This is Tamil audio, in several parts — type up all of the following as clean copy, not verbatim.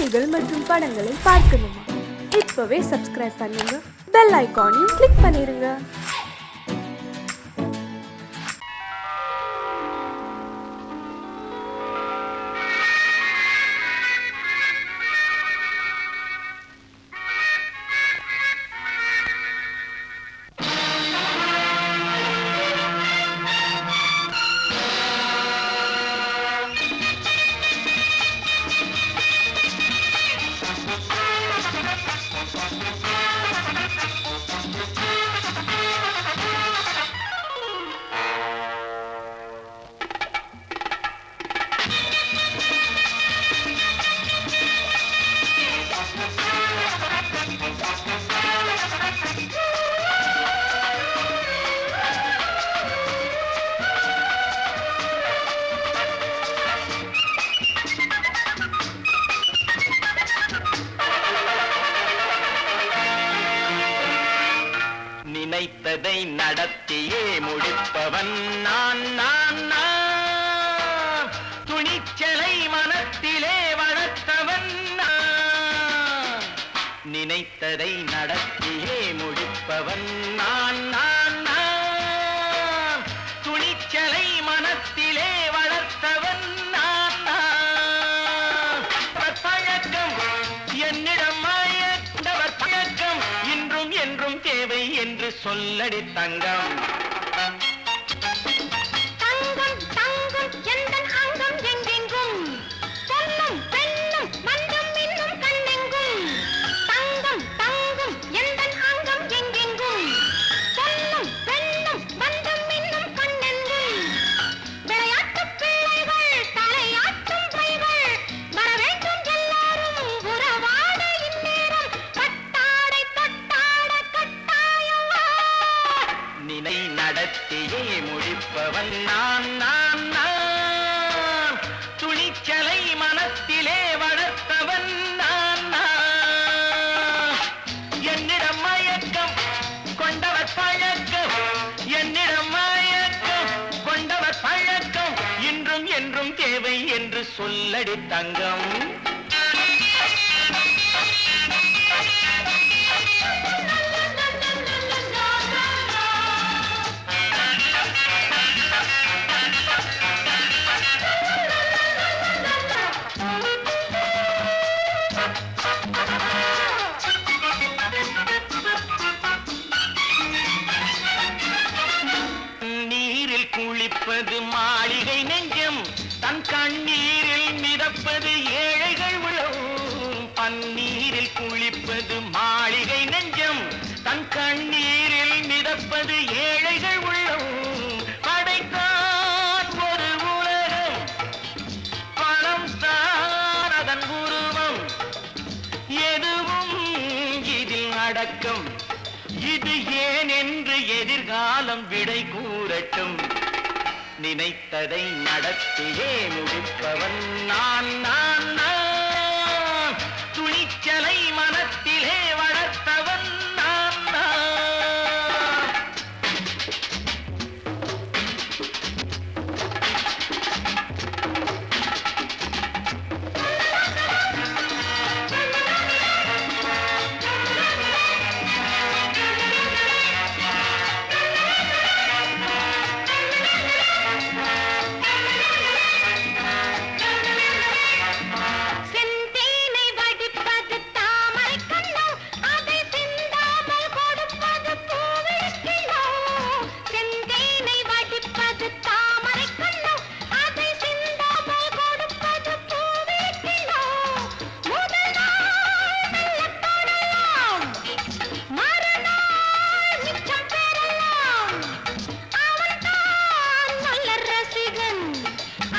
செய்திகள் மற்றும் படங்களை பார்க்கணுமா? இப்பவே சப்ஸ்கிரைப் பண்ணுங்க, பெல் ஐகானையும் கிளிக் பண்ணிருங்க. நினைத்ததை நடத்தியே முடிப்பவன் நான் நான் நான். துணிச்சலை மனத்திலே வளர்த்தவன் நான். நினைத்ததை நடத்தியே முடிப்பவன் நான் நான் நான். துணிச்சலை மனத்திலே வளர்த்தவன் நான் நான். பழக்கம் என்னிடம் மாயவர் பழக்கம் இன்றும் என்றும் தேவை என்று சொல்லடி தங்கம். தங்கம் தங்கம் எந்தன் அங்கம் எங்கெங்கும் பொன்னும் பெண்ணும் மண்டும் இன்னும் கண்ணெங்கும். தங்கம் தங்கம் எந்தன் அங்கம் எங்கெங்கும் பொன்னும் பெண்ணும் மண்டும் இன்னும் கண்ணெங்கும். விளையாட்டு பிள்ளைகள் தலையாட்டும் கைகள் வர வேண்டும் எல்லாரும் உறவாட இந்நேரம் பட்டாடை தொட்டாட கட்டாயமா. நினை நடத்தியே முடிப்பவன் நான் நான் நான். துணிச்சலை மனத்திலே வளர்த்தவன் நான் நான். என்னிடம் மயக்கம் கொண்டவர் பழக்கம். என்னிடம் மயக்கம் கொண்டவர் பழக்கம் இன்றும் என்றும் தேவை என்று சொல்லடி தங்கம். நீரில் குளிப்பது மாளிகை நெஞ்சம், தன் கண்ணீரில் மிதப்பது ஏழைகள் உளம். பன்னீரில் குளிப்பது மாளிகை நெஞ்சம், தன் கண்ணீரில் மிதப்பது ஏழைகள் உள்ளம். படைத்தான் ஒரு உலகம், பணம் தான் அதன் உருவம். எதுவும் இதில் அடக்கம். இது ஏன் என்று எதிர்காலம் விடை கூறட்டும். நினைத்ததை நடத்தியே முடிப்பவன் நான் நான் நான். துணிச்சலை மனத்திலே வளர்த்தவன் நான் நான். செந்தேனை வடிப்பது தாமரை கண்ணோ, அதை சிந்தாமல் கொடுப்பது பூவிழிக்கிழோ. செந்தேனை வடிப்பது தாமரை கண்ணோ, அதை சிந்தாமல் கொடுப்பது பூவிழிக்கிழோ. முதல் நாள் மெல்ல தொடலாம், மறுநாள் மிச்சம் பெறலாம். அவன்தான் நல்ல ரசிகன்,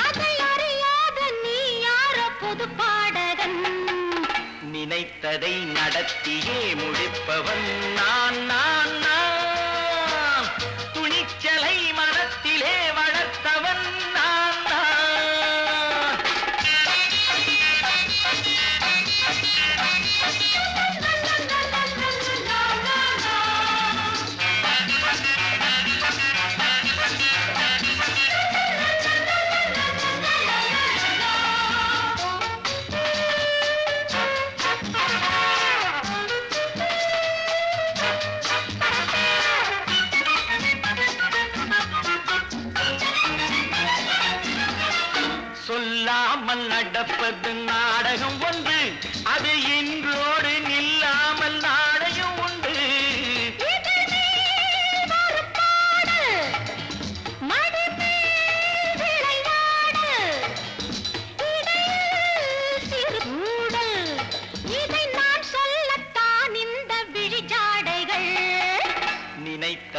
அதை அறியாத நீ யாரோ புது பாடகன். நினைத்ததை நடத்தியே முடிப்பவன் நான் நான் நான். துணிச்சலை மனத்திலே வளர்த்தவன் நான் நான்.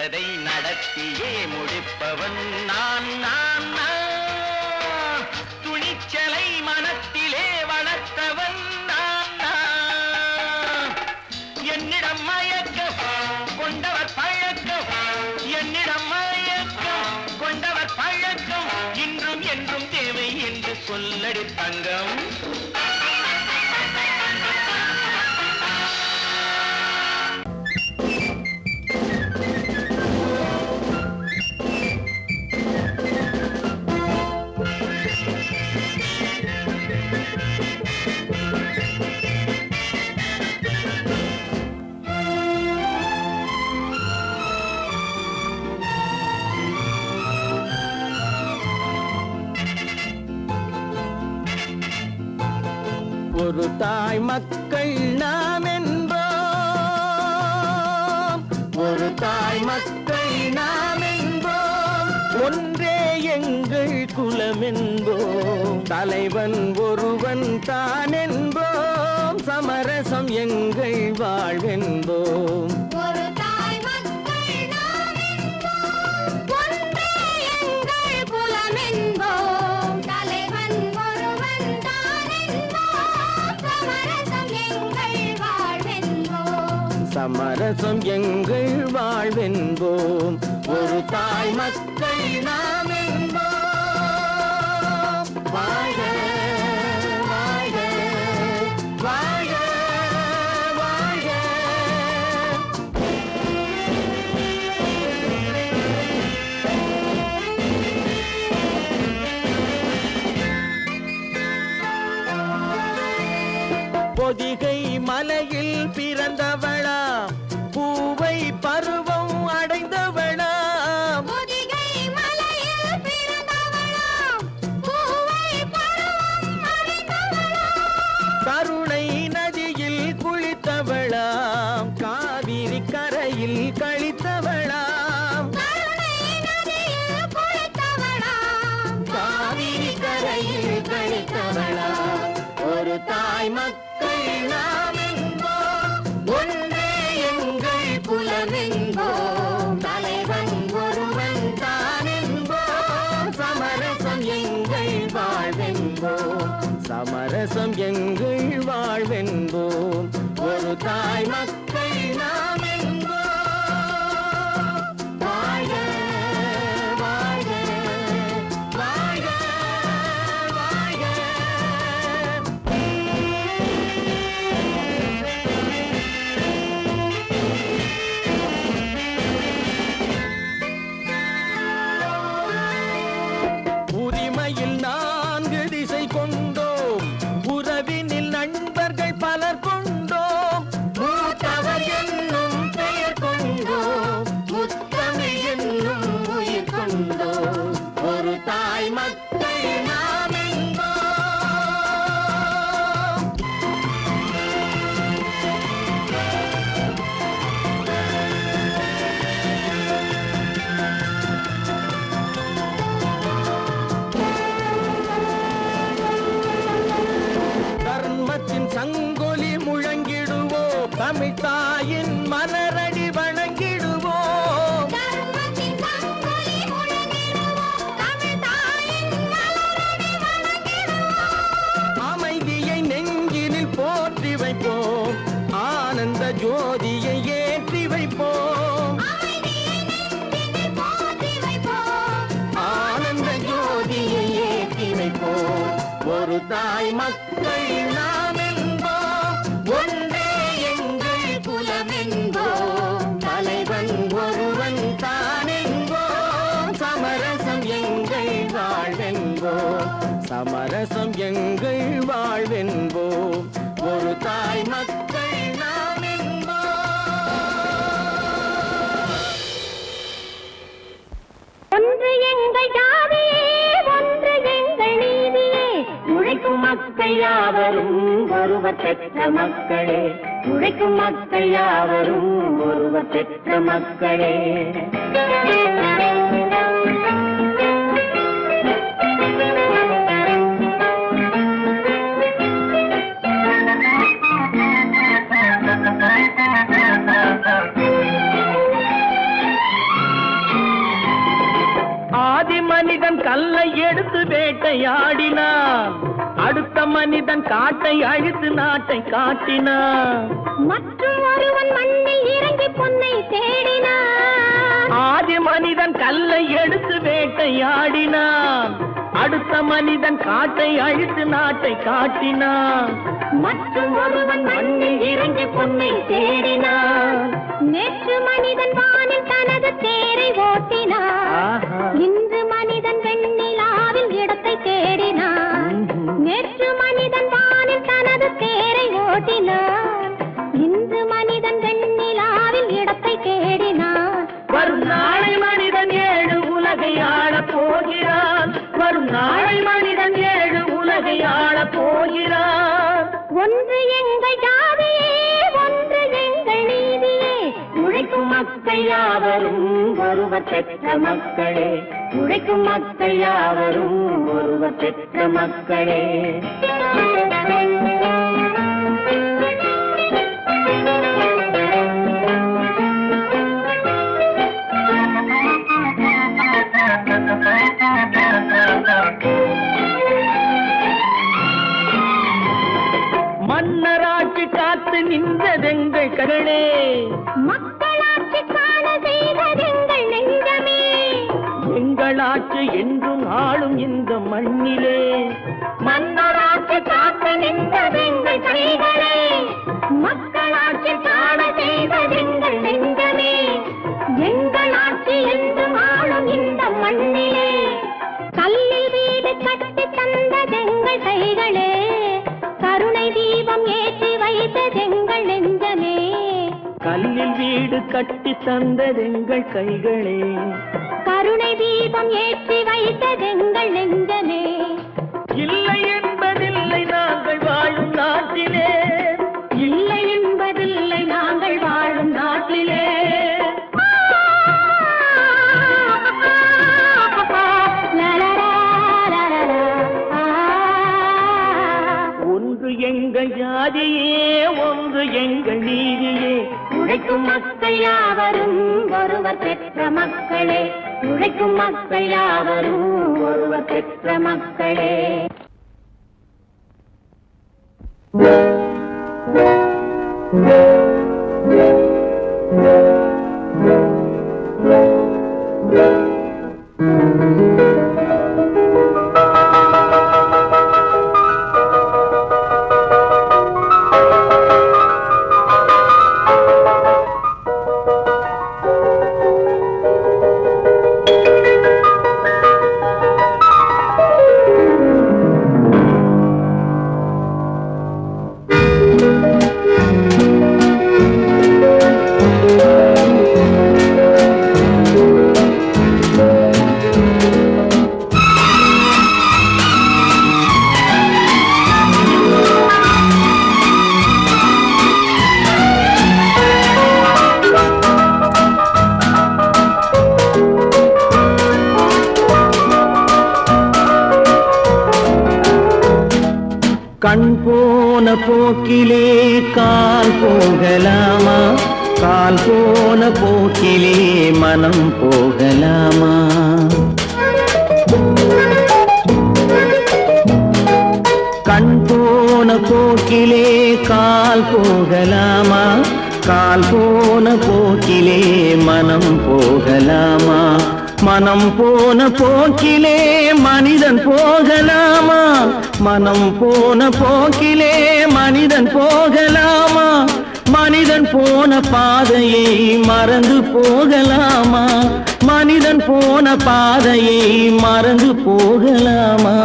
நினைத்ததை நடத்தியே முடிப்பவன் நான் நான் நான். துணிச்சலை மனத்திலே வளர்த்தவன் நான் நான். என்னிடம் மயக்கம் கொண்டவர் பழக்கம், என்னிடம் மயக்கம் கொண்டவர் பழக்கம், இன்றும் என்றும் தேவை என்று சொல்லடி தங்கம். ஒரு தாய் மக்கள் நாம் என்போம், ஒரு தாய் மக்கள் நாம் என்போம், ஒன்றே எங்கள் குலம் என்போம், தலைவன் ஒருவன் தான் என்போம், சமரசம் எங்கள் வாழ்வென்போம். ஒரு தாய் மக்கள் நாம் என்போம், ஒன்றே எங்கள் குலம் என்போம், தலைவன் ஒருவன் தான் என்போம், சமரசம் எங்கள் வாழ்வென்போம். சமரசம் எங்கள் வாழ்வென்போம். ஒரு தாய் மக்கள் நாம் என்போம். வாழ்க வாழ்க வாழ்க வாழ்க. பொதிகை மலையில் பிறந்தவளா, பூவை பருவம் அடைந்தவளா, பொதிகை மலையில் பிறந்தவளாம், பூவை பருவம் அடைந்தவளாம், கருணை நதியில் குளித்தவளாம், காவிரி கரையில் கழித்தவளாம், கருணை நதியில் குளித்தவளாம், காவிரி கரையில் கழித்தவளாம். ஒரு தாய் மக்கள் நாம் என்போம், ஒன்றே எங்கள் குலம் என்போம், தலைவன் ஒருவன் தான் என்போம், சமரசம் எங்கள் வாழ்வென்போம், சமரசம் எங்கள் வாழ்வென்போம். ஒரு தாய் மக்கள் நாம் என்போம். வாழ்க வாழ்க வாழ்க வாழ்க. உரிமையில் 4 திசை கொண்டோம், உறவினில் நண்பர்கள் பலர் கொண்டோம், மூத்தவர் என்னும் பெயர் கொண்டோம், முத்தமிழ் என்னும் உயிர் கொண்டோம். ஒரு தாய் மக்கள் நாம் என்போம். தர்மத்தின் சங்கொலி முழங்கிடுவோம், தமிழ் தாயின் மலரடி வணங்கிடுவோம், தர்மத்தின் சங்கொலி முழங்கிடுவோம், தமிழ் தாயின் மலரடி வணங்கிடுவோம், அமைதியை நெஞ்சினில் போற்றி வைப்போம், ஆனந்த ஜோதியை ஏற்றி வைப்போம், அமைதியை நெஞ்சினில் போற்றி வைப்போம், ஆனந்த ஜோதியை ஏற்றி வைப்போம். ஒரு தாய் மக்கள் நாம் என்போம், ஒன்றே எங்கள் குலம் என்போம், தலைவன் ஒருவன் தான் என்போம், சமரசம் எங்கள் வாழ்வென்போம், சமரசம் எங்கள் வாழ்வென்போம். ஒரு தாய் மக்கள் நாம் என்போம். ஒன்று எங்கள் ஜாதியே, ஒன்று எங்கள் நீதியே, உழைக்கும் மக்கள் யாவரும் ஒருவர் பெற்ற மக்களே, உழைக்கும் மக்கள் யாவரும் ஒருவர் பெற்ற மக்களே. வேட்டையாடினான், அடுத்த மனிதன் காட்டை அழித்து நாட்டை காட்டினான். மற்றும் ஒருவன் மண்ணில் இறங்கி பொன்னை தேடினான், ஆதி மனிதன் கல்லை எடுத்து வேட்டையாடினான், அடுத்த மனிதன் காட்டை அழித்து நாட்டை காட்டினான். மற்றும் ஒருவன் மண்ணில் இறங்கி பொன்னை தேடினான். நேற்று மனிதன் வானில் தனது தேரை ஓட்டினான், இன்று மனிதன் வெண்ணிலாவில் இடத்தை தேடினான். நேற்று மனிதன் வானில் தனது தேரை ஓட்டினான், இன்று மனிதன் வெண்ணிலாவில் இடத்தை தேடினான். வரும் நாளை மனிதன் 7 உலகை ஆளப் போகிறான், வரும் நாளை மனிதன் 7 உலகை ஆளப் போகிறான். ஒன்று எங்கள் ஜாதியே, ஒன்று எங்கள் நீதியே, உழைக்கும் மக்கள் யாவரும் ஒருவர் பெற்ற மக்களே, உழைக்கும் மக்கள் யாவரும் ஒருவர் பெற்ற மக்களே. மன்னராட்சி காத்து நின்றதெங்கள் கரணே, மக்களாட்சி காண செய்ததெங்கள் நெஞ்சமே. எங்களாட்சி என்றும் ஆளும் இந்த மண்ணிலே, மன்னராட்சி காத்து நின்றதெங்கள் கைகளே, மக்களாட்சி காண செய்ததெங்கள் நெஞ்சமே. எங்களாட்சி என்றும் ஆளும் இந்த மண்ணிலே, கல்லில் வீடு கட்டி தந்ததெங்கள் கைகளே, கருணை தீபம் ஏற்றி வைத்ததெங்கள் நெஞ்சமே. கல்லில் வீடு கட்டி தந்ததெங்கள் கைகளே, கருணை தீபம் ஏற்றி வைத்ததெங்கள் நெஞ்சமே. இல்லை என்பதில்லை நாங்கள் வாழும் நாட்டிலே, இல்லை என்பதில்லை நாங்கள் வாழும் நாட்டிலே. ஒன்று எங்கள் ஜாதியே, ஒன்று எங்கள் நீதியே, உழைக்கும் மக்கள் யாவரும் ஒருவர் பெற்ற மக்களே, உழைக்கும் மக்கள் யாவரும் ஒருவர் பெற்ற மக்களே. கண் போன போக்கிலே கால் போகலாமா, கால் போன போக்கிலே மனம் போகலாமா. கண் போன போக்கிலே கால் போகலாமா, கால் போன போக்கிலே மனம் போகலாமா. மனம் போன போக்கிலே மனிதன் போகலாமா, மனம் போன போக்கிலே மனிதன் போகலாமா. மனிதன் போன பாதையை மறந்து போகலாமா, மனிதன் போன பாதையை மறந்து போகலாமா.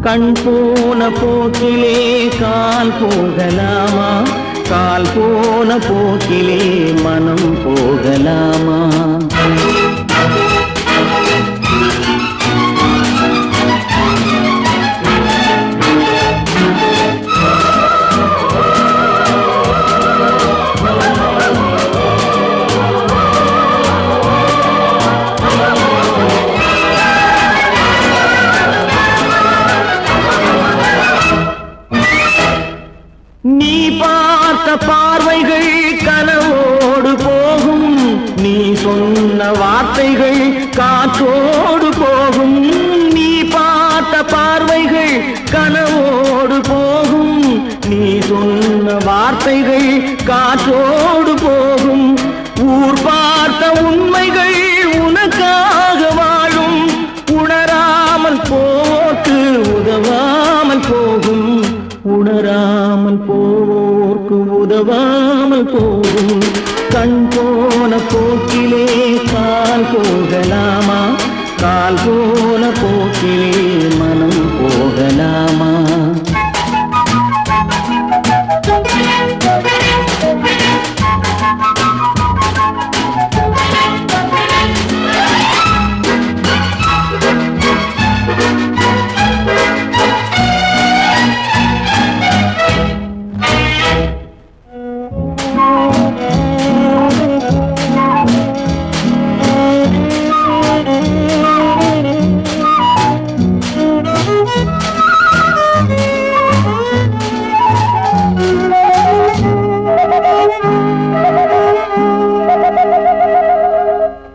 கண் போன போக்கிலே கால் போகலாமா, கால் போன போக்கிலே மனம் போகலாமா. நீ பார்த்த பார்வைகள் கனவோடு போகும், நீ சொன்ன வார்த்தைகள் காற்றோடு போகும். வார்த்தைகள் காற்றோடு போகும். ஊர் பார்த்த உண்மைகள் உனக்காக வாழும். உணராமல் போக்கு உதவாமல் போகும். உணராமல் போக்கு உதவாமல் போகும். கண் போன போக்கிலே கால் போகலாமா? கால் போன போக்கிலே மனம் போகலாமா?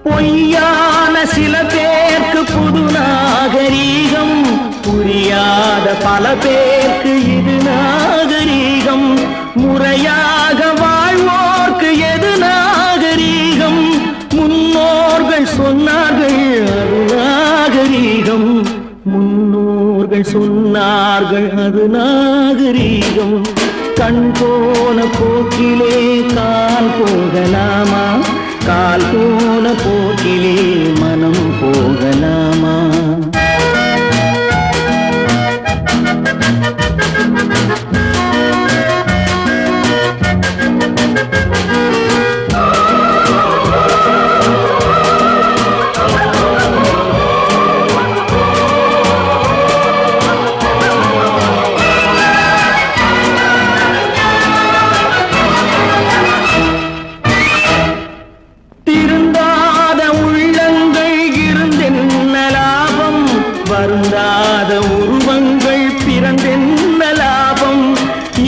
பொய்யான சில பேருக்கு புது நாகரீகம். புரியாத பல பேருக்கு இது நாகரீகம். முறையாக வாழ்வோர்க்கு எது நாகரீகம்? முன்னோர்கள் சொன்னார்கள் அது நாகரீகம். முன்னோர்கள் சொன்னார்கள் அது நாகரீகம். கண் போன போக்கிலே கால் போகலாமா? கால் போன போக்கிலே மனம் போகலாமா? திருந்தாத உள்ளங்கள் இருந்தென்ன லாபம்? வருந்தாத உருவங்கள் பிறந்தென்ன லாபம்?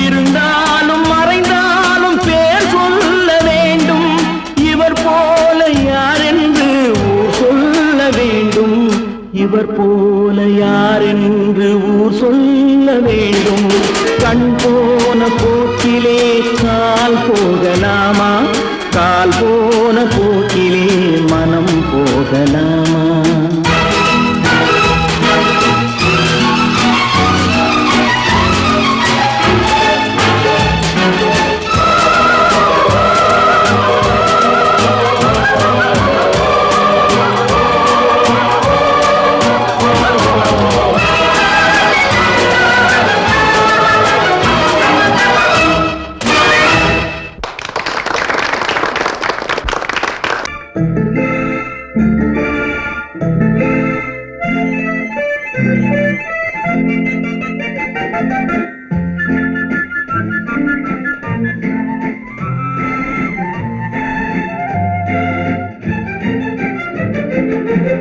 இருந்தாலும் மறைந்தாலும் பேர் சொல்ல வேண்டும். இவர் போல யாரென்று ஊர் சொல்ல வேண்டும். இவர் போல யாரென்று ஊர் சொல்ல வேண்டும். கண் போன போக்கிலே கால் போகலாமா? கால் போன போக்கிலே மனம் போகலாமா?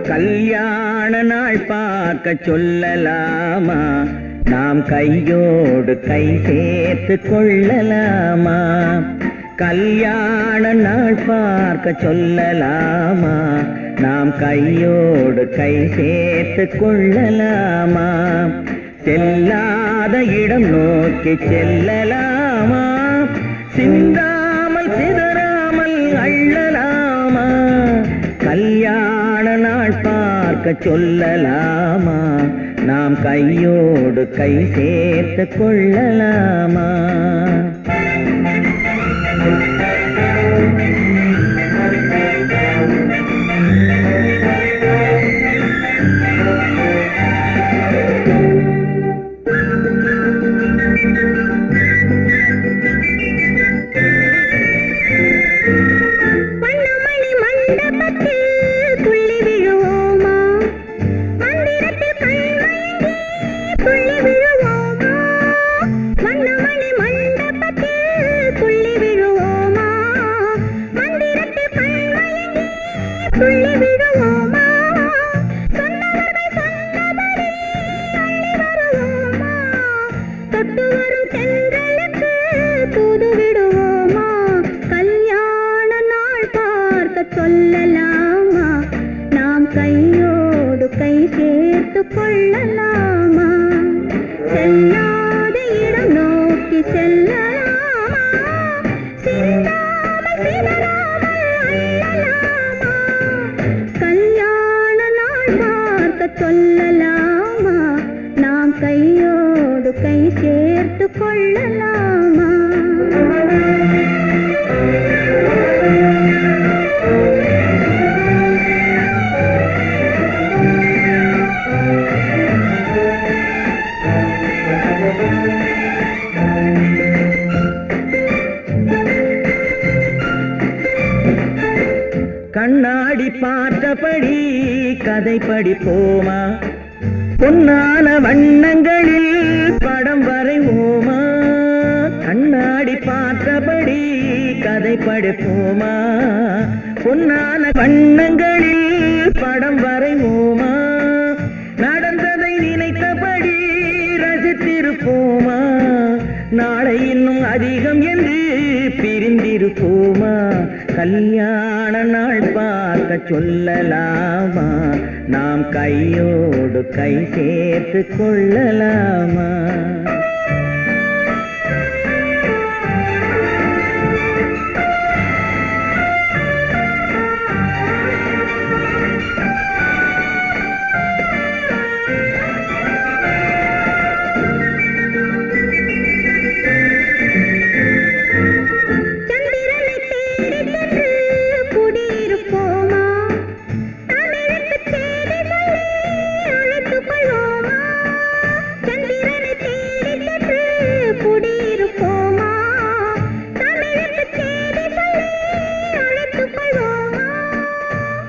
கல்யாண நாள் பார்க்க சொல்லலாமா? நாம் கையோடு கை சேர்த்து கொள்ளலாமா? கல்யாண நாள் பார்க்க சொல்லலாமா? நாம் கையோடு கை சேர்த்து கொள்ளலாமா? செல்லாத இடம் நோக்கி செல்லலாமா? சிந்தாமல் சிதறாமல் அள்ளலாமா? கல்யாண நாள் பார்க்க சொல்லலாமா? நாம் கையோடு கை சேர்த்து கொள்ளலாமா? சேர்த்து கொள்ளலாமா? கண்ணாடி பார்த்தபடி கதை படிப்போமா? பொன்னான வண்ணங்களில் படம் வரைவோமா? கண்ணாடி பார்த்தபடி கதை படிப்போமா? பொன்னான வண்ணங்களில் படம் வரைவோமா? நடந்ததை நினைத்தபடி ரசித்திருப்போமா? நாளை இன்னும் அதிகம் என்று பிரிந்திருப்போமா? கல்யாண நாள் பார்க்க சொல்லலாமா? நாம் கையோடு கை சேர்த்து கொள்ளலாமா?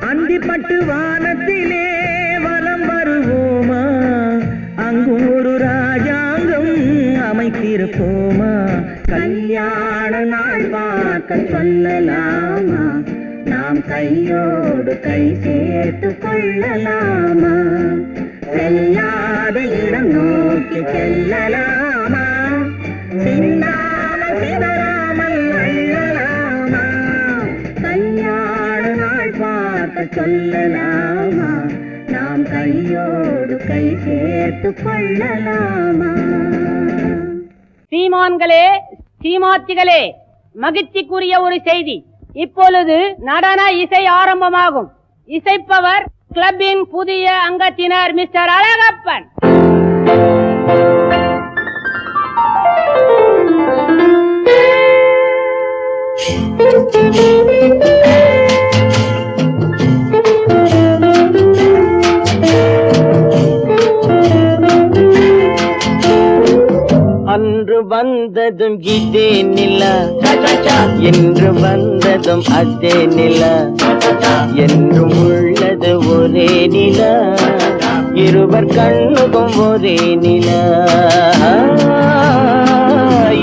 அந்திப்பட்டு வானத்திலே வலம் வருவோமா? அங்கு ஒரு ராஜாங்கம் அமைத்திருப்போமா? கல்யாண நாள் பார்க்க சொல்லலாமா? நாம் கையோடு கை சேர்த்து கொள்ளலாமா? செல்லாத இடம் நோக்கி செல்லலாமா? சின்னாமல் சிதறாமல் அள்ளலாமா? கல்யாண நாள் பார்க்க சொல்லலாமா? நாம் கையோடு கை சேர்த்து கொள்ளலாமா? சீமான்களே, சீமாத்திகளே, மகிழ்ச்சிக்குரிய ஒரு செய்தி. இப்பொழுது நடன இசை ஆரம்பமாகும். இசைப்பவர் கிளப்பின் புதிய அங்கத்தினர் மிஸ்டர் அழகப்பன். அன்று வந்ததும் இதே நிலா, என்று வந்ததும் அதே நிலா, என்றும் உள்ளது ஒரே நிலா, இருவர் கண்ணுக்கும் ஒரே நிலா,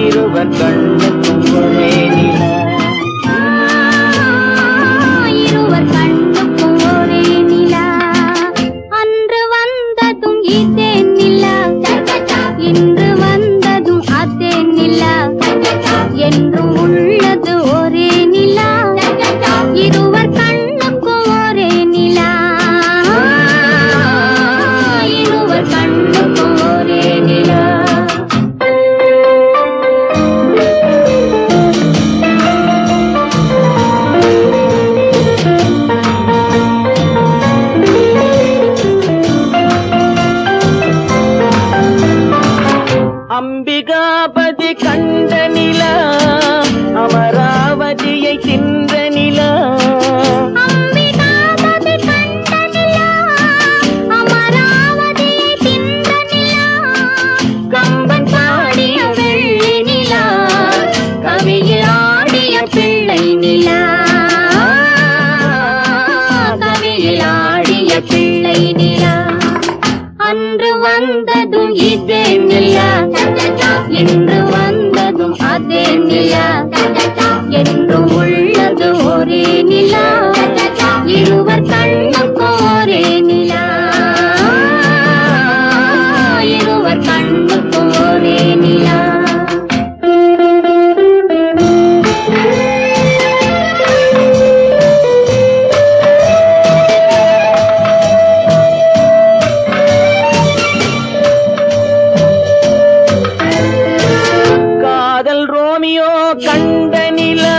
இருவர் கண்ணுக்கும் ஒரே நிலா, இருவர் கண்ணுக்கும் ஒரே நிலா. அன்று வந்ததும் இதே நிலா, இன்று வந்ததும் அதே நிலா, என்றும் உள்ளது ஒரே நிலா, இருவர் கண்ணுக்கும் ஒரே நிலா, இருவர் கண்ணுக்கும் ஒரே நிலா. அம்பிகாபதி கண்ட நிலா, அமராவதியை தின்ற நிலா, அம்பிகாபதி கண்ட நிலா, அமராவதியை தின்ற நிலா, கம்பன் பாடிய வெள்ளி நிலா, கவியில் ஆடிய பிள்ளை நிலா, கவியில் ஆடிய பிள்ளை நிலா. அன்று வந்ததும் இதே நிலா, இன்று வந்ததும் அதே நிலா, என்றும் உள்ளது ஒரே நிலா, இருவர் கண்ணுக்கும் ஒரே நிலா, இருவர் கண்ணுக்கும் ஒரே நிலா. கண்ட நிலா,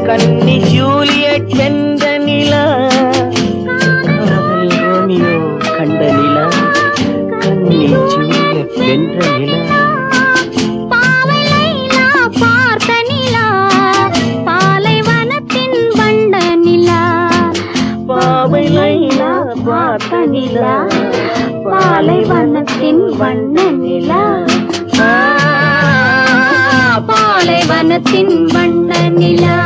கன்னி ஜூலியட் வென்ற நிலா, காதல் ரோமியோ கண்ட நிலா, கன்னி ஜூலியட் வென்ற நிலா, வானத்தின் வண்ண நிலா.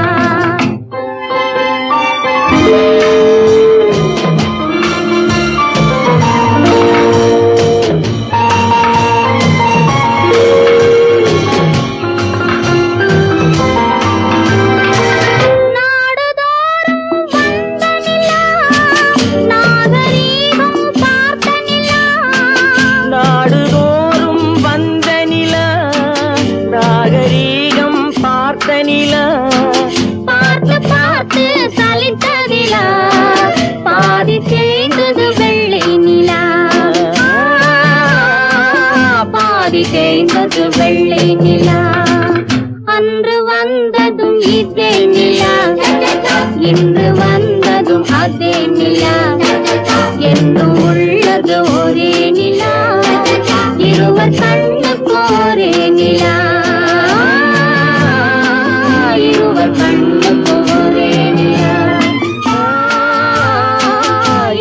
பார்த்து பார்த்து சலித்ததிலா பாதி தேய்ந்தது வெள்ளை நிலா. பாதி தேய்ந்தது வெள்ளை நிலா. அன்று வந்ததும் இதே நிலா, இன்று வந்ததும் அதே நிலா. என்னும் உள்ளது ஒரே நிலா, இருவர் கண்ணுக்கு ஒரே நிலா. இருவர் கண்ணுக்கு ஒரே நிலா,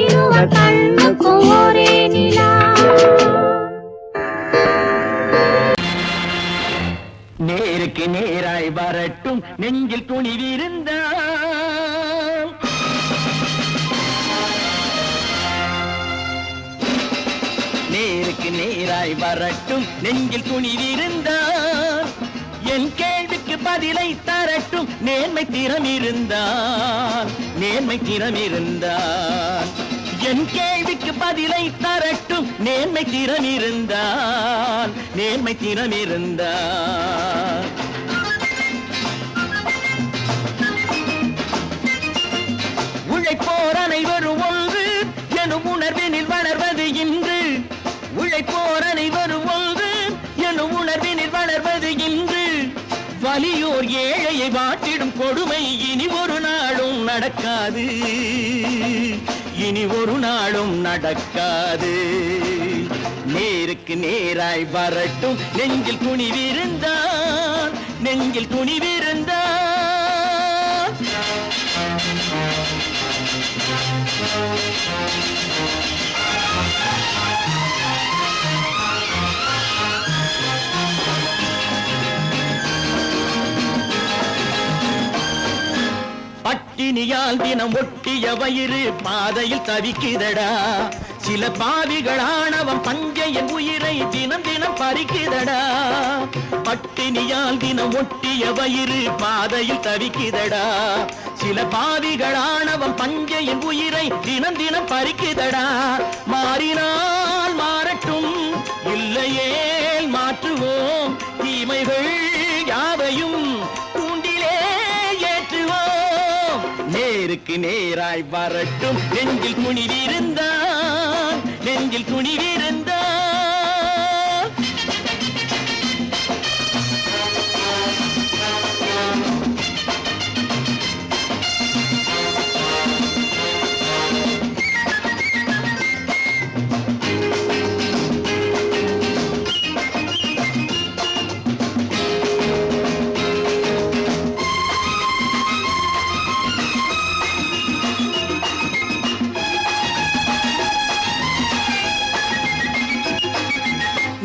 இருவர் கண்ணுக்கு ஒரே நிலா. நேருக்கு நேராய் வரட்டும் நெஞ்சில் துணிவிருந்தால். நேருக்கு நேராய் வரட்டும் நெஞ்சில் துணிவிருந்தால். என் கேள்விக்கு பதிலை தரட்டும் நேர்மை திறம் இருந்தால். நேர்மை திறம் இருந்தால் என் கேள்விக்கு பதிலை தரட்டும் நேர்மை திறம் இருந்தால். நேர்மை திறம் இருந்தால் உழைப்போர் அனைவரும் ஒன்று எனும் உணர்வினில் வளர்வது இன்று. உழைப்போர் அனைவரும் ஒன்று எனும் உணர்வினில் வளர்வது இன்று. வலியோர் ஏழையை வாட்டிடும் கொடுமை இனி ஒரு நாளும் நடக்காது. இனி ஒரு நாளும் நடக்காது. நேருக்கு நேராய் வரட்டும் நெஞ்சில் துணிவிருந்தால். நெஞ்சில் துணிவிருந்தால் பட்டினியால் தினம் ஒட்டிய வயிறு பாதையில் தவிக்குதடா. சில பாவிகள் ஆணவம் பஞ்சையின் உயிரை தினம் தினம் பறிக்குதடா. பட்டினியால் தினம் ஒட்டிய வயிறு பாதையில் தவிக்குதடா. சில பாவிகள் ஆணவம் பஞ்சையின் உயிரை தினம் தினம் பறிக்குதடா. மாறினால் மாறட்டும், இல்லையே மாற்றுவோம். தீமைகள் யாவையும் தூண்டிலே ஏற்றுவோம். நேருக்கு நேராய் வரட்டும் நெஞ்சில் துணிவிருந்தால். நெஞ்சில் துணிவிருந்தால்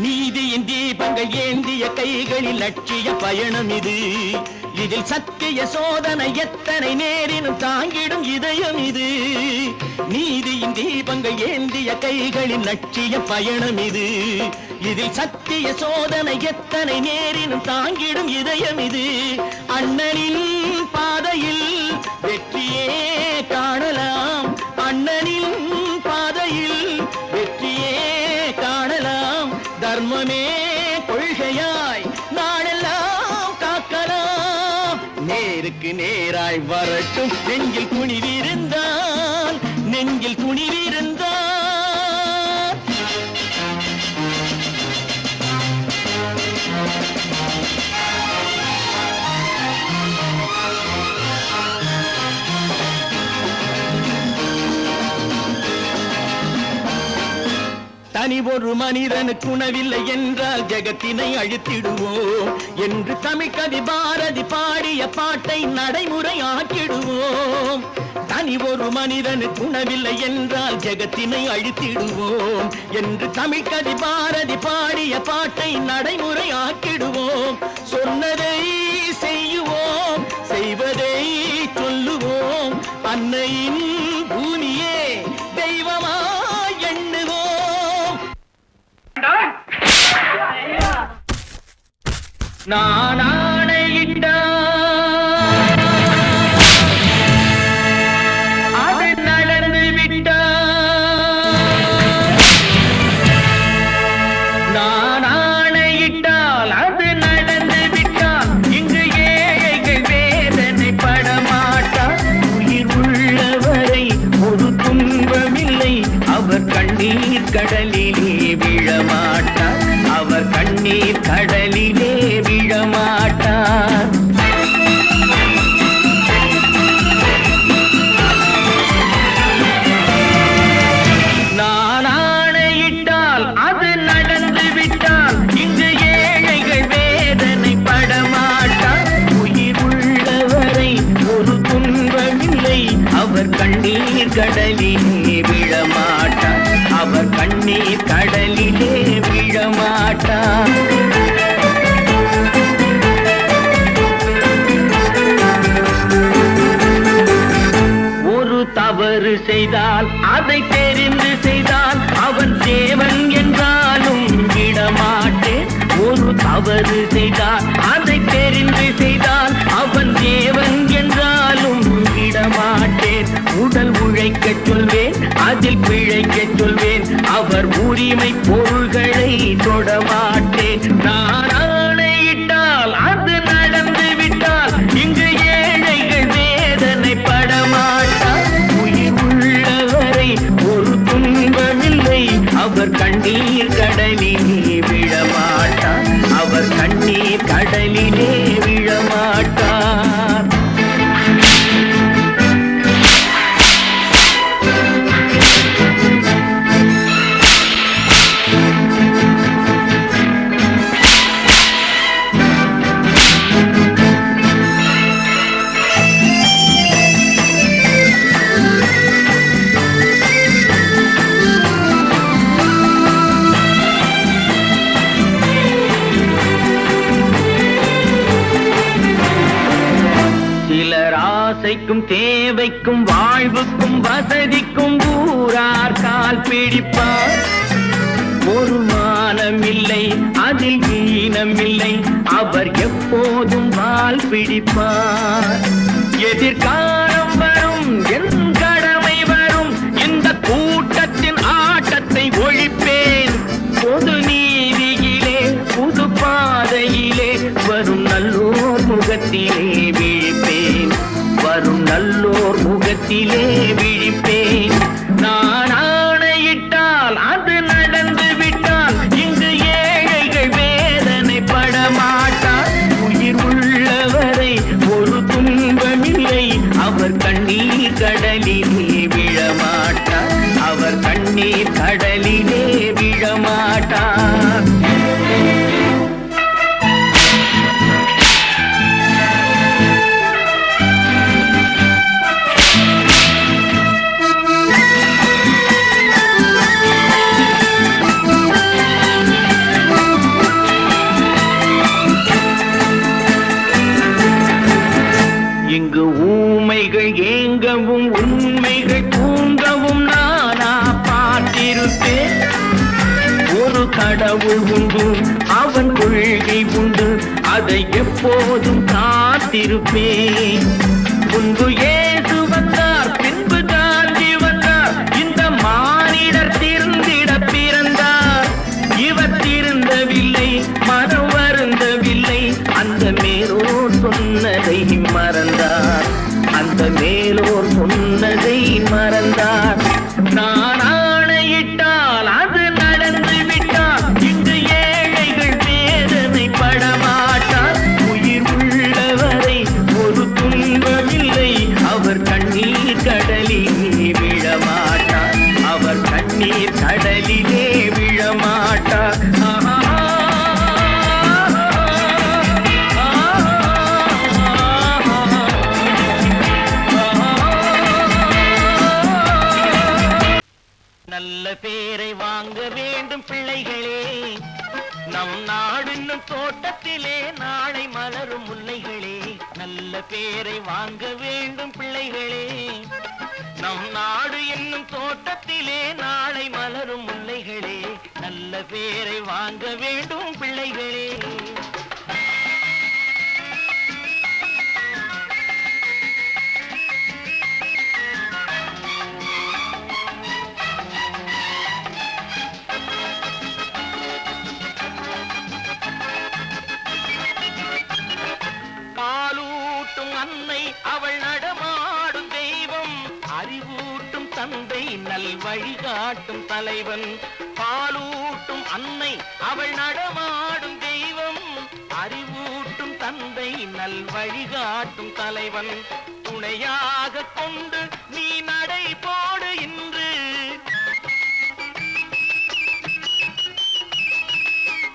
நீதியின் தீபங்கள் ஏந்திய கைகளில் லட்சிய பயணம் இது. இதில் சத்திய சோதனை எத்தனை நேரினும் தாங்கிடும் இதயம் இது. நீதியின் தீபங்கள் ஏந்திய கைகளில் லட்சிய பயணம் இது. இதில் சத்திய சோதனை எத்தனை நேரினும் தாங்கிடும் இதயம் இது. அண்ணனின் பாதையில் வெற்றியே காணலாம். அண்ணனின் பாதையில் வெற்றியே காணலாம். தர்மமே கொள்கையாய் நாடெல்லாம் காக்கலாம். நேருக்கு நேராய் வரட்டும் நெஞ்சில் துணிவிருந்தால். நெஞ்சில் துணிவிருந்தால் தனி ஒரு மனிதனுக்கு உணவில்லை என்றால் ஜெகத்தினை அழித்திடுவோம் என்று தமிழ் கவி பாரதி பாடிய பாட்டை நடைமுறை ஆக்கிடுவோம். தனி ஒரு மனிதனுக்கு உணவில்லை என்றால் ஜெகத்தினை அழித்திடுவோம் என்று தமிழ் கவி பாரதி பாடிய பாட்டை நடைமுறை ஆக்கிடுவோம். சொன்னதை நான் ஆணையிட்டா அது நடந்து விட்டா நான் ஆணையிட்டால் அது நடந்து விட்டால் இங்கு ஏழைகள் வேதனை படமாட்டார் உயிர் உள்ளவரை ஒரு துன்பமில்லை அவர் கண்ணீர் கடலிலே விழமாட்டார் அவர் கண்ணீர் கடலிலே விழமாட்டார் நான் ஆணையிட்டால் அது நடந்து விட்டால் இங்கு ஏழைகள் வேதனை படமாட்டார் உயிர் உள்ளவரை ஒரு துன்பமில்லை அவர் கண்ணீர் கடலிலே விழமாட்டார் அவர் கண்ணீர் கடலிலே விழமாட்டார் ஒரு தவறு செய்தால் அதை தெரிந்து செய்தால் அவன் தேவன் என்றாலும் விடமாட்டேன் ஒரு தவறு செய்தால் அதை தெரிந்து செய்தால் அவன் தேவன் என்றாலும் விடமாட்டேன் உடல் உழைக்கச் சொல்வேன் அதில் பிழைக்கச் சொல்வேன் அவர் உரிமை பொருள்களை தொடமாட்டேன் நான் ஆணையிட்டால் அது நடந்து விட்டால் இங்கு ஏழைகள் வேதனை படமாட்டார் உயிர் உள்ளவரை ஒரு துன்பமில்லை அவர் கண்ணீர் கடலிலே விழமாட்டார் அவர் கண்ணீர் கடலிலே விழமாட்டார் சிலர் ஆசைக்கும் தேவைக்கும் வாழ்வுக்கும் வசதிக்கும் ஊரார் கால் பிடிப்பார் ஒரு மானமில்லை அதில் ஈனமில்லை அவர் எப்போதும் வால் பிடிப்பார் எதிர்காலம் வரும் என் கடமை வரும் இந்த கூட்டத்தின் ஆட்டத்தை ஒழிப்பேன் பொது நீதியிலே புது பாதையிலே வரும் நல்லோர் முகத்திலே விழிப்பேன் வரும் நல்லோர் முகத்திலே விழிப்பேன் நான் ஆணையிட்டால் அது நடந்து விட்டால் இங்கு ஏழைகள் வேதனை படமாட்டார் உயிர் உள்ளவரை ஒரு துன்பமில்லை அவர் கண்ணீர் கடலிலே விழமாட்டார் அவர் கண்ணீர் கடலிலே விழமாட்டார் இங்கு ஊமைகள் ஏங்கவும் உண்மைகள் தூங்கவும் நானா பார்த்திருப்பேன் ஒரு கடவுள் உண்டு அவன் கொள்கை உண்டு அதை எப்போதும் காத்திருப்பேன் முன்பு இயேசு வந்தார் பின்பு காந்தி வந்தார் இந்த மானிடர் திருந்திட பிறந்தார் இவர் திருந்தவில்லை மனம் வருந்தவில்லை அந்த மேலோர் சொன்னதை மறந்தார் அந்த மேலோர் சொன்னதை மறந்தார் நான் ஆணையிட்டால் அது நடந்து விட்டால் இங்கு ஏழைகள் வேதனை படமாட்டார் உயிர் உள்ளவரை ஒரு துன்பமில்லை அவர் கண்ணீர் கடலிலே விழமாட்டார் அவர் கண்ணீர் கடலிலே விழமாட்டார் நல்ல பேரை வாங்க வேண்டும் பிள்ளைகளே நம் நாடு இன்னும் தோட்டத்திலே நாளை மலரும் முல்லைகளே நல்ல பேரை வாங்க வேண்டும் பிள்ளைகளே நம் நாடு என்னும் தோட்டத்திலே நாளை மலரும் முல்லைகளே நல்ல பேரை வாங்க வேண்டும் பிள்ளைகளே வழிகாட்டும் தலைவன். பாலூட்டும் அன்னை அவள் நடமாடும் தெய்வம். அறிவூட்டும் தந்தை நல் வழிகாட்டும் தலைவன். துணையாக கொண்டு நீ நடை போடு இன்று.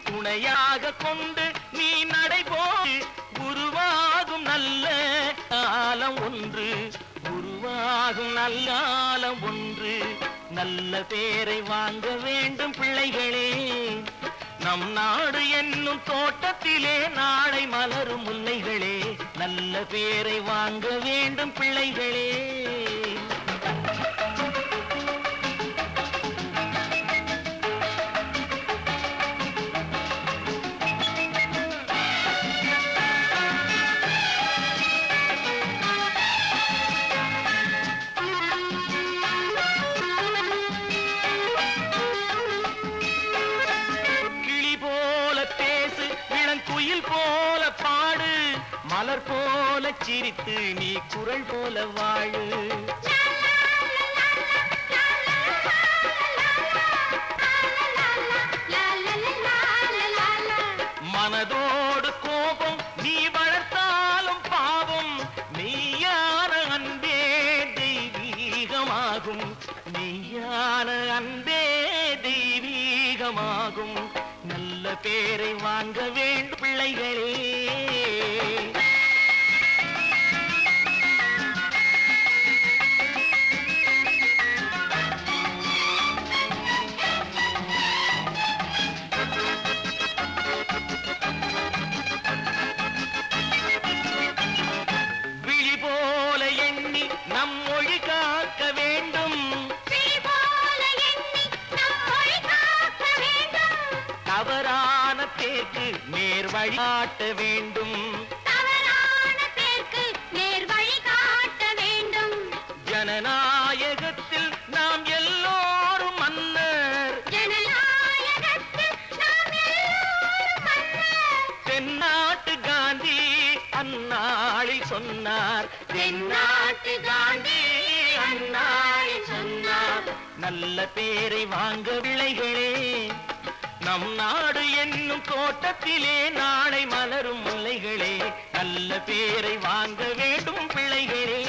துணையாக கொண்டு நீ நடை போடு. உருவாகும் நல்ல காலம் ஒன்று. உருவாகும் நல்ல காலம் ஒன்று. நல்ல பேரை வாங்க வேண்டும் பிள்ளைகளே. நம் நாடு என்னும் தோட்டத்திலே நாளை மலரும் முல்லைகளே. நல்ல பேரை வாங்க வேண்டும் பிள்ளைகளே. போல பாடு. மலர் போல சிரித்து நீ குரல் போல வாழு. மனதோடு கோபம் நீ வளர்த்தாலும் பாவம். மெய்யான அன்பே தெய்வீகமாகும். மெய்யான அன்பே தெய்வீகமாகும். நல்ல பேரை வாங்க வேண்டும் பிள்ளைகளே. விழி போல எண்ணி நம் மொழி காக்க வேண்டும். தவறான பேருக்கு நேர் வழிகாட்ட வேண்டும். ஜனநாயகத்தில் நாம் எல்லோரும் மன்னர். தென்னாட்டு காந்தி அந்நாளில் சொன்னார். தென்னாட்டு காந்தி அந்நாளில் சொன்னார். நல்ல பேரை வாங்க பிள்ளைகளே. நம் நாடு என்னும் தோட்டத்திலே நாளை மலரும் முல்லைகளே. நல்ல பேரை வாங்க வேண்டும் பிள்ளைகளே.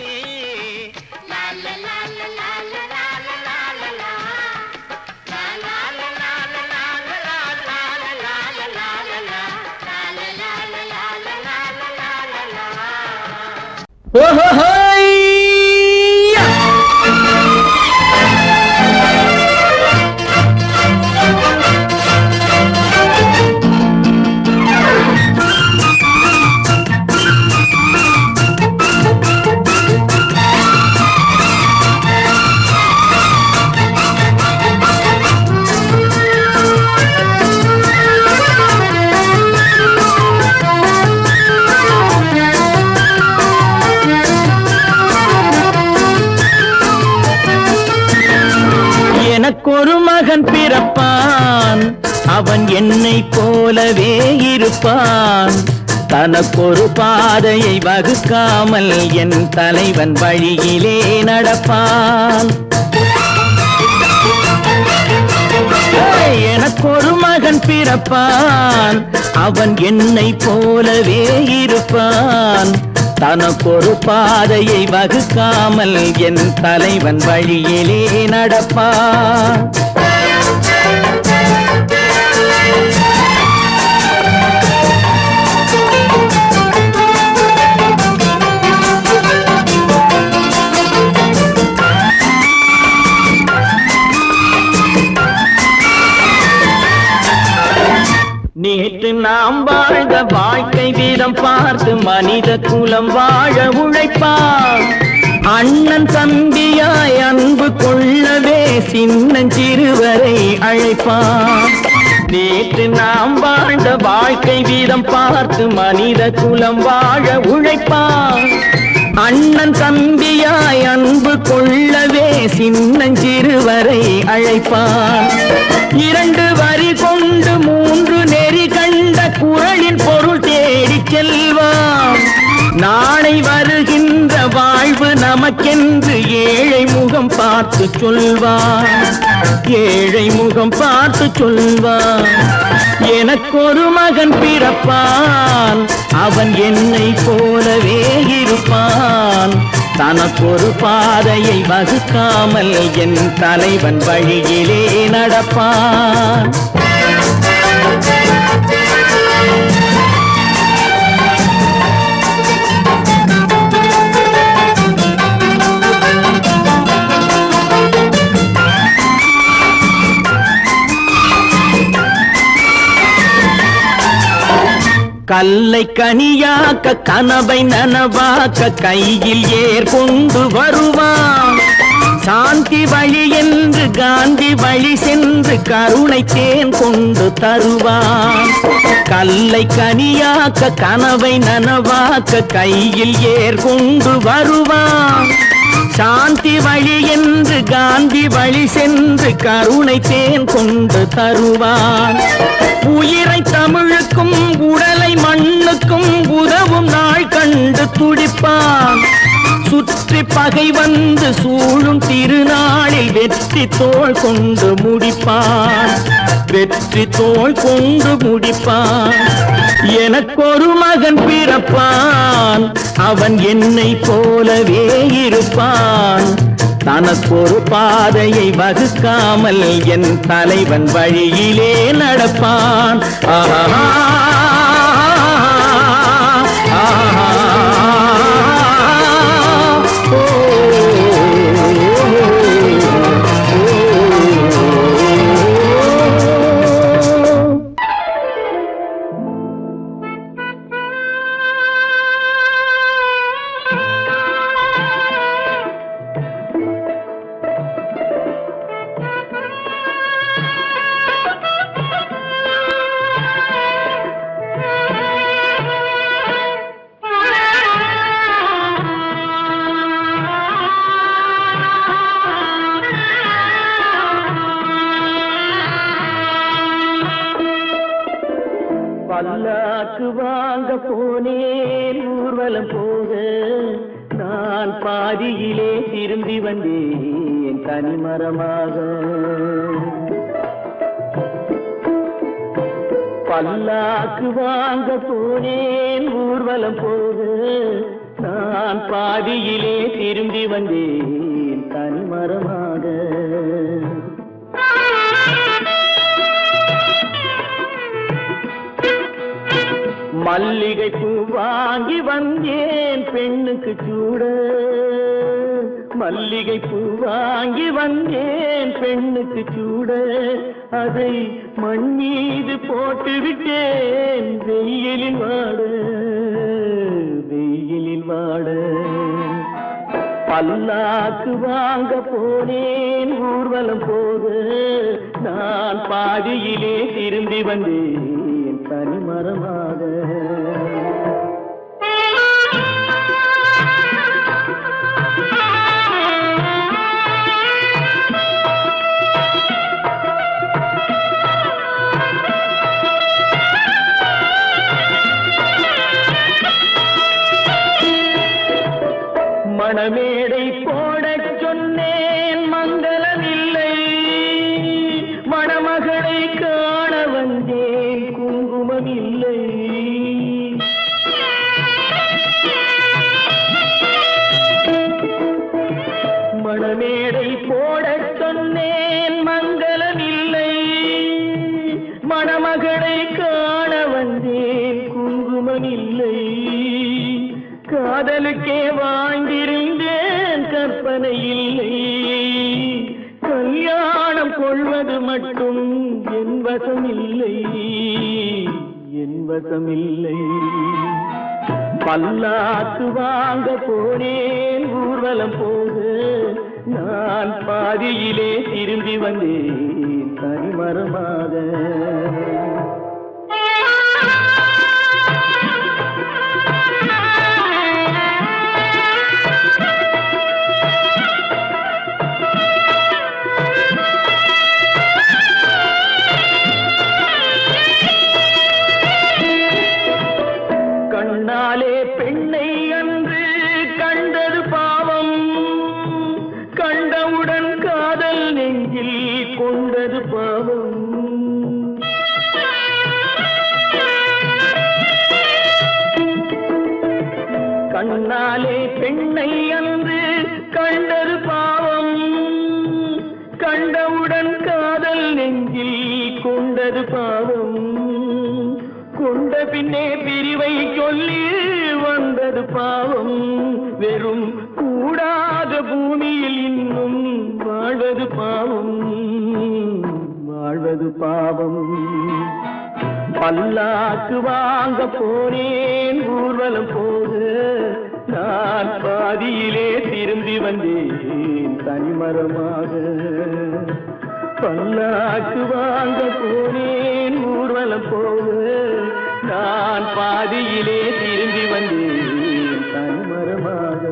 எனக்கொரு மகன் பிறப்பான். அவன் என்னை போலவே இருப்பான். தனக்கொரு பாதையை வகுக்காமல் என் தலைவன் வழியிலே நடப்பான். எனக்கொரு மகன் பிறப்பான். அவன் என்னை போலவே இருப்பான். தனக்கொரு பாதையை வகுக்காமல் என் தலைவன் வழியிலே நடப்பான். நேற்று நாம் வாழ்ந்த வாழ்க்கை வீதம் பார்த்து மனித குலம் வாழ உழைப்பான். அண்ணன் தம்பியாய் அன்பு கொள்ளவே சின்னஞ்சிறுவரை அழைப்பான். நேற்று நாம் வாழ்ந்த வாழ்க்கை வீதம் பார்த்து மனித குலம் வாழ உழைப்பான். அண்ணன் தம்பியாய் அன்பு கொள்ளவே சின்னஞ்சிறுவரை அழைப்பான். 2 வரி கொண்டு 3 நெறி கண்ட குறளின் பொருள் தேடிச் செல்வான். நாளை வருகின்ற வாழ்வு நம நமக்கென்று ஏழை முகம் பார்த்து சொல்வார், ஏழை முகம் பார்த்து சொல்வார். எனக்கொரு மகன் பிறப்பான், அவன் என்னை போலவே இருப்பான். தனக்கொரு பாதையை வகுக்காமல் என் தலைவன் வழியிலே நடப்பான். கல்லை கனியாக்க கனவை நனவாக்க கையில் ஏர் கொண்டு வருவான். சாந்தி வழி என்று காந்தி வழி சென்று கருணை தேன் கொண்டு தருவான். கல்லை கனியாக்க கனவை நனவாக்க கையில் ஏர் கொண்டு வருவான். சாந்தி வழி என்று காந்தி வழி சென்று கருணை தேன் கொண்டு தருவான். உயிரை தமிழுக்கும் உடலை மண்ணுக்கும் உதவும் நாள் கண்டு துடிப்பான். சுற்றி பகை வந்து சூழும் திருநாளில் வெற்றி தோள் கொண்டு முடிப்பான், வெற்றி தோள் கொண்டு முடிப்பான். எனக்கொரு மகன் பிறப்பான், அவன் என்னை போலவே இருப்பான். தனக்கொரு பாதையை வகுக்காமல் என் தலைவன் வழியிலே நடப்பான். ஆஹா பல்லாக்கு வாங்க போனேன் ஊர்வலம் போக, நான் பாதியிலே திரும்பி வந்தேன் தனிமரமாக. பல்லாக்கு வாங்க போனேன் ஊர்வலம் போக, நான் பாதியிலே திரும்பி வந்தேன் தனிமரமாக. மல்லிகை பூ வாங்கி வந்தேன் பெண்ணுக்கு சூட, மல்லிகை பூ வாங்கி வந்தேன் பெண்ணுக்கு சூட. அதை மண் மீது போட்டு விட்டேன் வெயிலில் வாட, வெயிலில் வாட. பல்லாக்கு வாங்க போனேன் ஊர்வலம் போக, நான் பாதியிலே திரும்பி வந்தேன் தனிமரமாக. மணமேடை போடச் சொன்னேன் மங்களமில்லை, மணமகளை காண வந்தேன் குங்குமமில்லை. மணமேடை போடச் சொன்னேன் மங்களமில்லை, மணமகளை காண வந்தேன் குங்குமமில்லை. காதலுக்கே வாழ்ந்திருந்தேன் கற்பனை இல்லை, கல்யாணம் கொள்வது மட்டும் என் வசமில்லை, என் வசமில்லை. பல்லாக்கு வாங்க போனேன் ஊர்வலம் போக, நான் பாதியிலே திரும்பி வந்தேன் தனிமரமாக. கண்ணாலே பெண்ணை அன்று கண்டது பாவம், கண்ணாலே பெண்ணை அன்று கண்டது பாவம், கண்டவுடன் காதல் நெஞ்சில் கொண்டது பாவம், கொண்ட பின்னே பிரிவை சொல்லி வந்தது பாவம், வெறும் கூடாத பூமியில் இன்னும் வாழ்வது பாவம், வாழ்வது பாவம். பல்லாக்கு வாங்க போனேன் ஊர்வலம் போது, நான் பாதியிலே திரும்பி வந்தேன் தனிமரமாக. பல்லாக்கு வாங்க போனேன் ஊர்வலம் போது, நான் பாதியிலே திரும்பி வந்தேன் தனிமரமாக.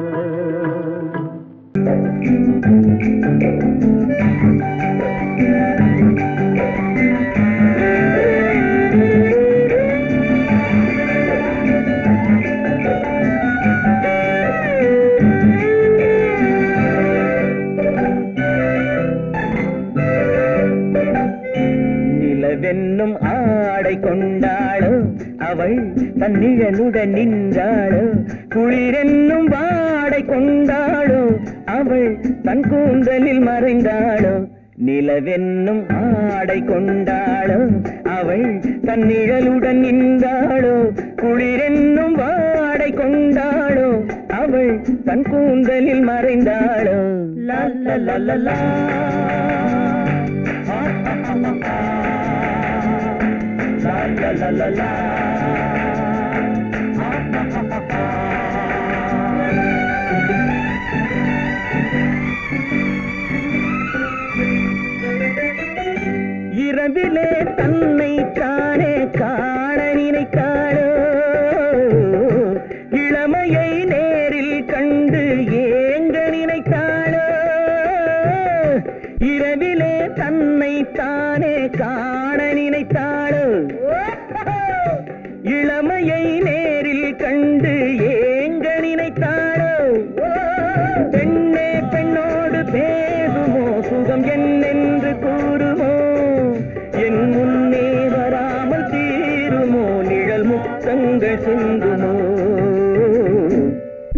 நிலவென்னும் ஆடை கொண்டாளோ அவள் தன்னிழலுடன் நின்றாளோ, குளிரென்னும் வாடை கொண்டாளோ அவள் தன் கூந்தலில் மறைந்தாளோ. நிலவென்னும் ஆடை கொண்டாளோ அவள் தன்னிழலுடன் நின்றாளோ, குளிரென்னும் வாடை கொண்டாளோ அவள் தன் கூந்தலில் மறைந்தாளோ. லா லா லா லா லா la la la la. இரவிலே தன்னை தானே காண நினைத்தாளோ, இளமையை நேரில் கண்டு ஏங்க நினைத்தாளோ. இரவிலே தன்னை தானே காண நினைத்தாளோ, இளமையை நேரில் கண்டு ஏங்க நினைத்தாளோ. பெண்ணே பெண்ணோடு பேசுமோ, சுகம் என்னென்று கூறுமோ, என் முன்னே வராமல் தீருமோ, நிழல் முத்தங்கள் சிந்துமோ.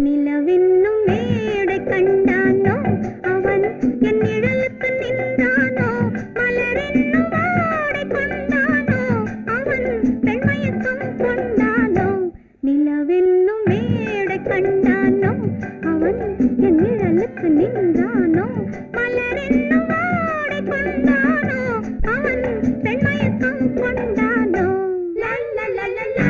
நிலவென்னும் மேடை கண்டானோ அவன் என் நிழலுக்கு நின்றானோ, மலரென்னும் வாடை கொண்டானோ அவன் பெண்மயக்கம் கொண்டானோ. நிலவென்னும் மேடை கண்டானோ அவன் என் நிழலுக்கு நின்றானோ, மலரென்னும் வாடை கொண்டானோ அவன் பெண்மயக்கம் கொண்டானோ. லா லா லா லா லா.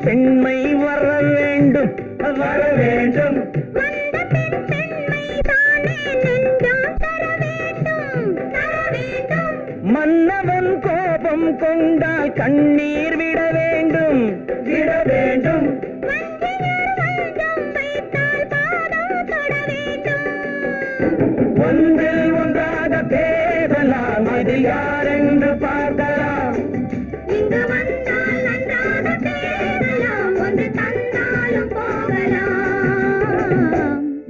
பெண்மை வர வேண்டும் வர வேண்டும். மன்னவன் கோபம் கொண்டால் கண்ணீர் விட வேண்டும் விட வேண்டும். அவள் யாரென்று பார்க்கலாம். இங்கு வந்தால் நன்றாக தேடலாம், ஒன்று தந்தாலும் போகலாம்.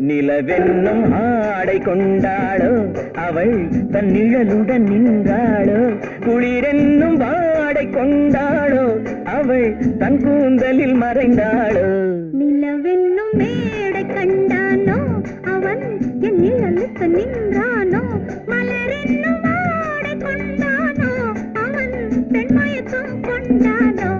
நிலவென்னும் ஆடை கொண்டாளோ அவள் தன் நிழலுடன் நின்றாளோ, குளிரென்னும் வாடை கொண்டாளோ அவள் தன் கூந்தலில் மறைந்தாளோ. நிலவென்னும் மேடை கண்டானோ அவன் என் நிழலுக்கு நின்றானோ, மலரென்னும் வாடை கொண்டானோ அவன் பெண்மயக்கம் கொண்டானோ.